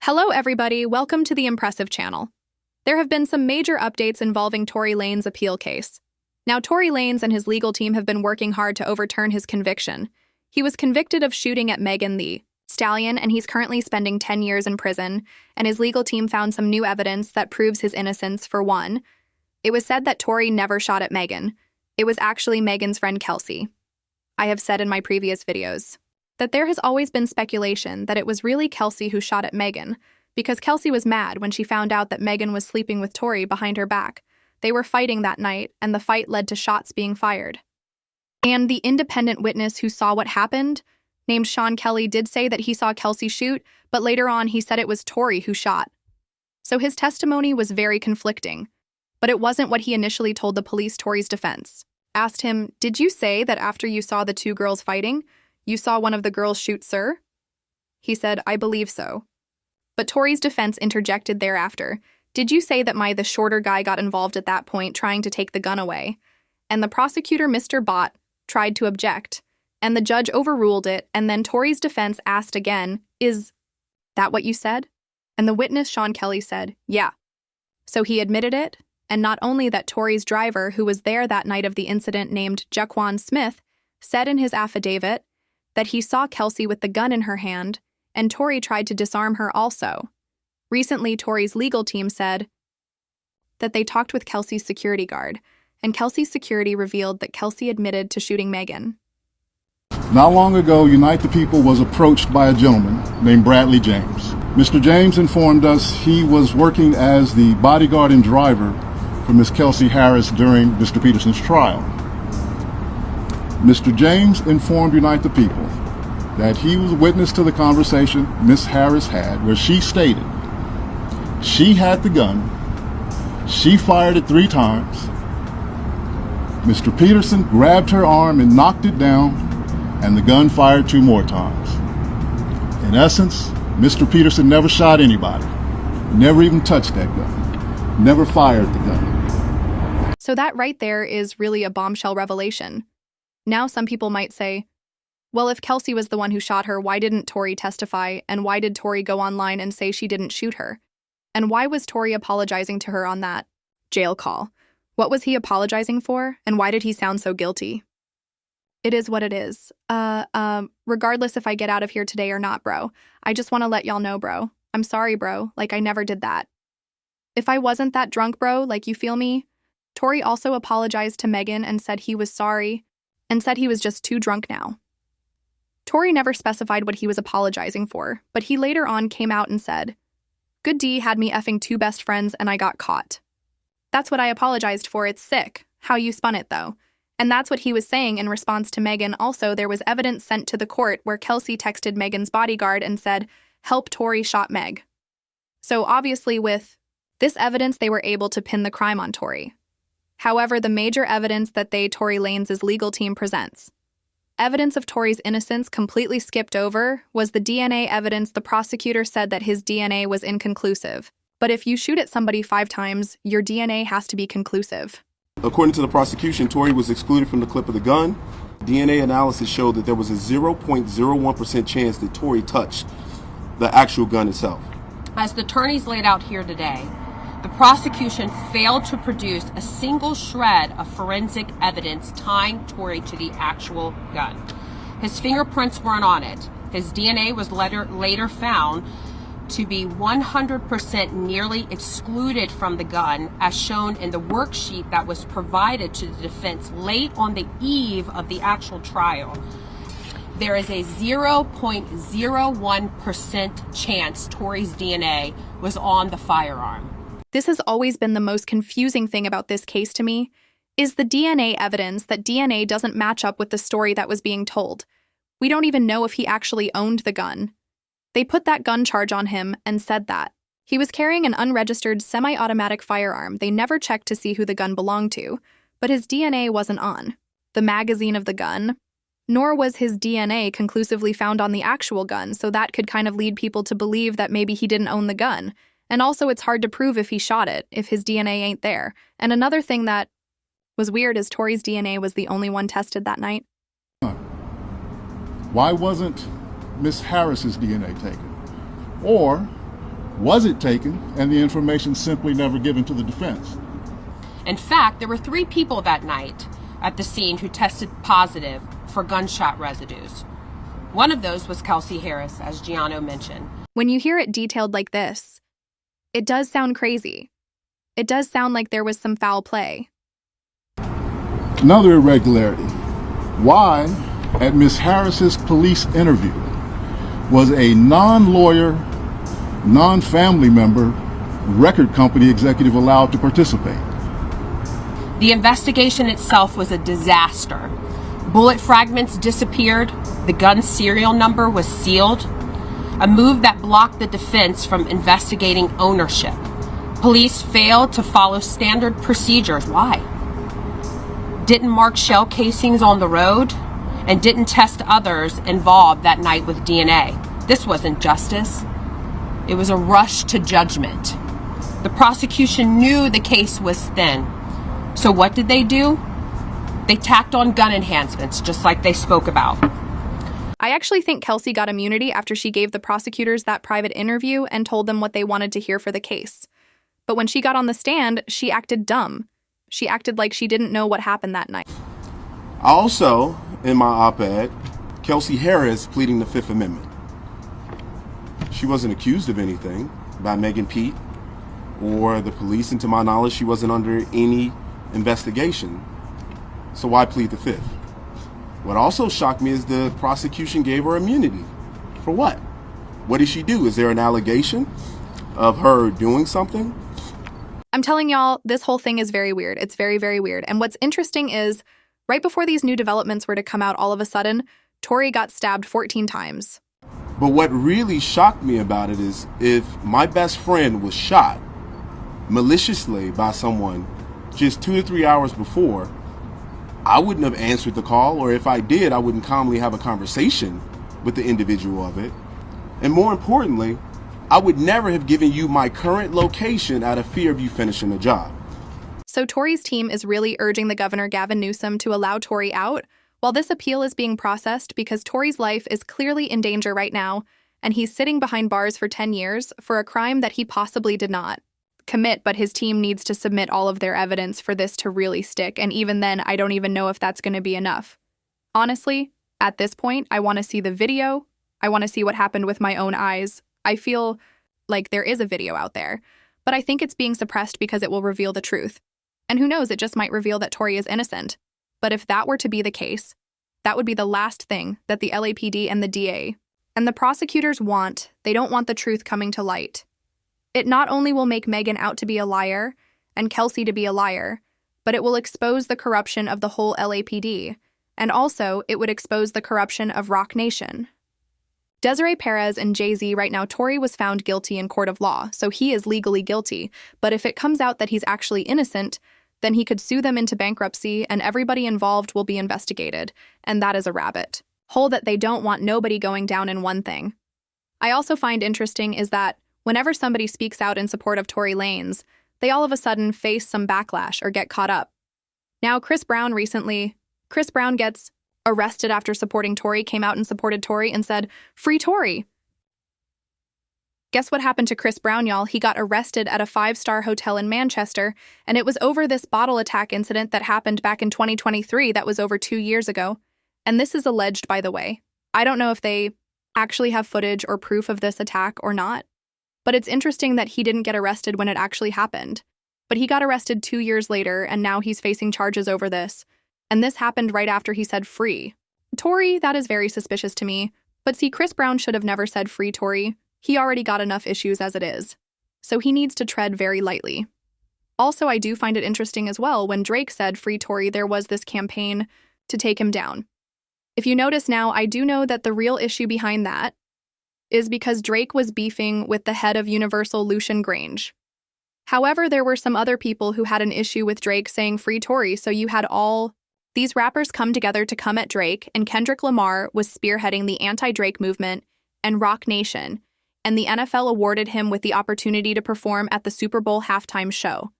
Hello everybody, welcome to the Impressive channel. There have been some major updates involving Tory Lanez appeal case. Now Tory Lanez and his legal team have been working hard to overturn his conviction. He was convicted of shooting at Megan Thee Stallion, and he's currently spending 10 years in prison, and his legal team found some new evidence that proves his innocence. For one, it was said that Tory never shot at Megan. It was actually Megan's friend Kelsey. I have said in my previous videos that there has always been speculation that it was really Kelsey who shot at Megan, because Kelsey was mad when she found out that Megan was sleeping with Tory behind her back. They were fighting that night, and the fight led to shots being fired. And the independent witness who saw what happened, named Sean Kelly, did say that he saw Kelsey shoot, but later on he said it was Tory who shot. So his testimony was very conflicting, but it wasn't what he initially told the police. Tory's defense asked him, "Did you say that after you saw the two girls fighting, you saw one of the girls shoot, sir?" He said, "I believe so." But Tory's defense interjected thereafter, "Did you say that the shorter guy got involved at that point trying to take the gun away?" And the prosecutor, Mr. Bott, tried to object, and the judge overruled it, and then Tory's defense asked again, "Is that what you said?" And the witness, Sean Kelly, said, "Yeah." So he admitted it, and not only that, Tory's driver, who was there that night of the incident named Jaquan Smith, said in his affidavit that he saw Kelsey with the gun in her hand, and Tory tried to disarm her also. Recently, Tory's legal team said that they talked with Kelsey's security guard, and Kelsey's security revealed that Kelsey admitted to shooting Megan. Not long ago, Unite the People was approached by a gentleman named Bradley James. Mr. James informed us he was working as the bodyguard and driver for Miss Kelsey Harris during Mr. Peterson's trial. Mr. James informed Unite the People that he was witness to the conversation Miss Harris had, where she stated she had the gun, she fired it 3 times, Mr. Peterson grabbed her arm and knocked it down, and the gun fired 2 more times. In essence, Mr. Peterson never shot anybody, never even touched that gun, never fired the gun. So that right there is really a bombshell revelation. Now some people might say, well, if Kelsey was the one who shot her, why didn't Tory testify, and why did Tory go online and say she didn't shoot her? And why was Tory apologizing to her on that jail call? What was he apologizing for, and why did he sound so guilty? It is what it is. Regardless if I get out of here today or not, bro, I just want to let y'all know, bro. I'm sorry, bro, like I never did that. If I wasn't that drunk, bro, like you feel me? Tory also apologized to Megan and said he was sorry, and said he was just too drunk now. Tory never specified what he was apologizing for, but he later on came out and said, "Good D had me effing 2 best friends and I got caught. That's what I apologized for. It's sick how you spun it though." And that's what he was saying in response to Megan. Also, there was evidence sent to the court where Kelsey texted Megan's bodyguard and said, "Help, Tory shot Meg." So obviously with this evidence, they were able to pin the crime on Tory. However, the major evidence that Tory Lanez's legal team presents, evidence of Tory's innocence completely skipped over, was the DNA evidence. The prosecutor said that his DNA was inconclusive. But if you shoot at somebody 5 times, your DNA has to be conclusive. According to the prosecution, Tory was excluded from the clip of the gun. DNA analysis showed that there was a 0.01% chance that Tory touched the actual gun itself. As the attorneys laid out here today, the prosecution failed to produce a single shred of forensic evidence tying Tory to the actual gun. His fingerprints weren't on it. His DNA was later found to be 100% nearly excluded from the gun, as shown in the worksheet that was provided to the defense late on the eve of the actual trial. There is a 0.01% chance Tory's DNA was on the firearm. This has always been the most confusing thing about this case to me, is the DNA evidence that DNA doesn't match up with the story that was being told. We don't even know if he actually owned the gun. They put that gun charge on him and said that he was carrying an unregistered semi-automatic firearm. They never checked to see who the gun belonged to, but his DNA wasn't on the magazine of the gun, nor was his DNA conclusively found on the actual gun, so that could kind of lead people to believe that maybe he didn't own the gun. And also, it's hard to prove if he shot it, if his DNA ain't there. And another thing that was weird is Tory's DNA was the only one tested that night. Why wasn't Miss Harris's DNA taken? Or Was it taken and the information simply never given to the defense? In fact, there were 3 people that night at the scene who tested positive for gunshot residues. One of those was Kelsey Harris, as Gianno mentioned. When you hear it detailed like this, it does sound crazy. It does sound like there was some foul play. Another irregularity. Why, at Ms. Harris's police interview, was a non-lawyer, non-family member record company executive allowed to participate? The investigation itself was a disaster. Bullet fragments disappeared. The gun's serial number was sealed. A move that blocked the defense from investigating ownership. Police failed to follow standard procedures. Why? Didn't mark shell casings on the road and didn't test others involved that night with DNA. This wasn't justice. It was a rush to judgment. The prosecution knew the case was thin. So what did they do? They tacked on gun enhancements, just like they spoke about. I actually think Kelsey got immunity after she gave the prosecutors that private interview and told them what they wanted to hear for the case. But when she got on the stand, she acted dumb. She acted like she didn't know what happened that night. Also, in my op-ed, Kelsey Harris pleading the Fifth Amendment. She wasn't accused of anything by Megan Pete or the police, and to my knowledge, she wasn't under any investigation. So why plead the Fifth? What also shocked me is the prosecution gave her immunity. For what? What did she do? Is there an allegation of her doing something? I'm telling y'all, this whole thing is very weird. It's very, very weird. And what's interesting is, right before these new developments were to come out all of a sudden, Tory got stabbed 14 times. But what really shocked me about it is if my best friend was shot maliciously by someone just 2 to 3 hours before, I wouldn't have answered the call, or if I did, I wouldn't calmly have a conversation with the individual of it. And more importantly, I would never have given you my current location out of fear of you finishing the job. So Tory's team is really urging the governor, Gavin Newsom, to allow Tory out while this appeal is being processed because Tory's life is clearly in danger right now, and he's sitting behind bars for 10 years for a crime that he possibly did not commit, but his team needs to submit all of their evidence for this to really stick, and even then, I don't even know if that's going to be enough. Honestly, at this point, I want to see the video. I want to see what happened with my own eyes. I feel like there is a video out there, but I think it's being suppressed because it will reveal the truth. And who knows, it just might reveal that Tory is innocent. But if that were to be the case, that would be the last thing that the LAPD and the DA and the prosecutors want. They don't want the truth coming to light. It not only will make Megan out to be a liar and Kelsey to be a liar, but it will expose the corruption of the whole LAPD, and also it would expose the corruption of Rock Nation. Desiree Perez and Jay-Z, right now, Tory was found guilty in court of law, so he is legally guilty, but if it comes out that he's actually innocent, then he could sue them into bankruptcy and everybody involved will be investigated, and that is a rabbit hole that they don't want nobody going down in one thing. I also find interesting is that whenever somebody speaks out in support of Tory Lanez, they all of a sudden face some backlash or get caught up. Now, Chris Brown gets arrested after supporting Tory, came out and supported Tory and said, "Free Tory." Guess what happened to Chris Brown, y'all? He got arrested at a 5-star hotel in Manchester, and it was over this bottle attack incident that happened back in 2023 that was over 2 years ago. And this is alleged, by the way. I don't know if they actually have footage or proof of this attack or not. But it's interesting that he didn't get arrested when it actually happened. But he got arrested 2 years later, and now he's facing charges over this. And this happened right after he said free. Tory, that is very suspicious to me. But see, Chris Brown should have never said free Tory. He already got enough issues as it is. So he needs to tread very lightly. Also, I do find it interesting as well, when Drake said free Tory, there was this campaign to take him down. If you notice now, I do know that the real issue behind that is because Drake was beefing with the head of Universal, Lucian Grange. However, there were some other people who had an issue with Drake saying free Tory, so you had all these rappers come together to come at Drake, and Kendrick Lamar was spearheading the anti-Drake movement and Rock Nation, and the NFL awarded him with the opportunity to perform at the Super Bowl halftime show.